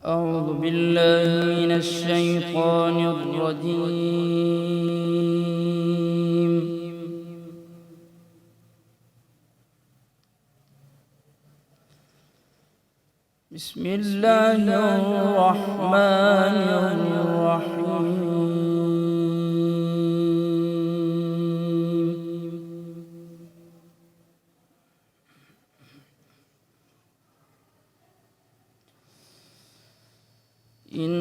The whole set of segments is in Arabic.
أعوذ بالله من الشيطان الرجيم. بسم الله الرحمن الرحيم. إن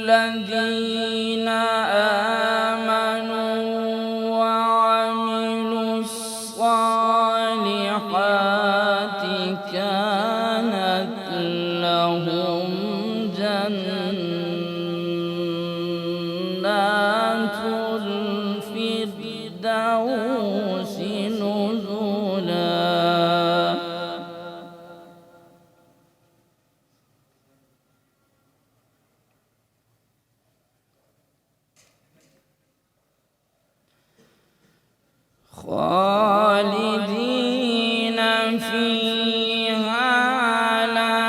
الذين آمنوا وعملوا الصالحات كانت لهم جنات الفردوس نزلا. خالدين فيها لا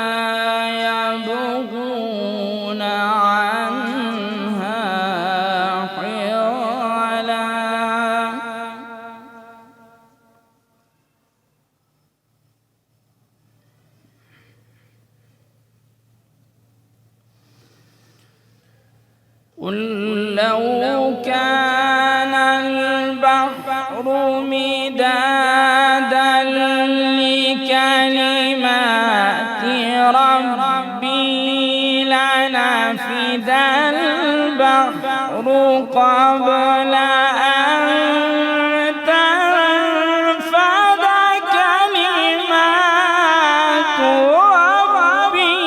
يبغون عنها حولا. قل لو كان البحر مدادا لكلمات ربي لنفد البحر قبل أن تنفد كلمات ربي.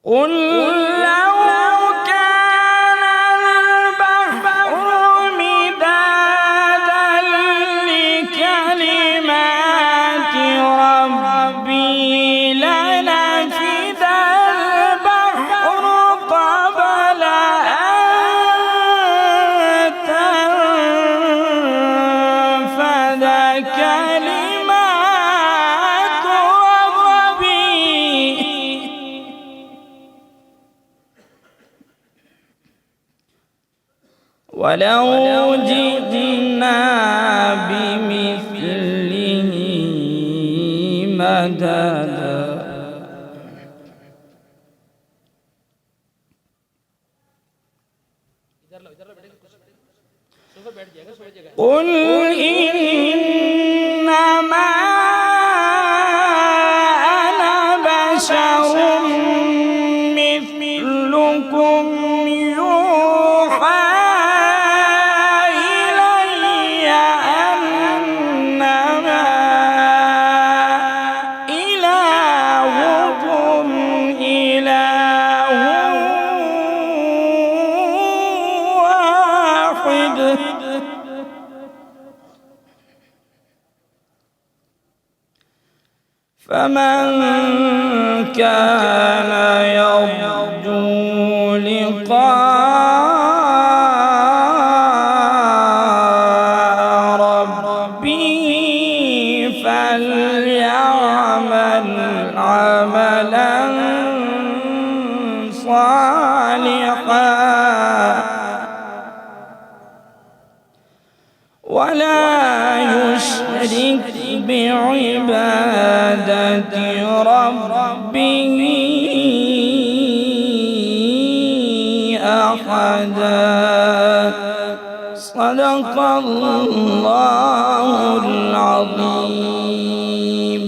قل لو كان البحر مدادا لكلمات ربي لنفد البحر قبل أن تنفد كلمات ربي ولو جئنا بمثله مددا. قل إنما أنا بشر مثلكم يوحى إلي أنما إلهكم إله واحد. فمن كان يرجو لقاء ربه فليعمل عملا صالحا ولا يشرك بعبادة ربه أحدا. صدق الله العظيم.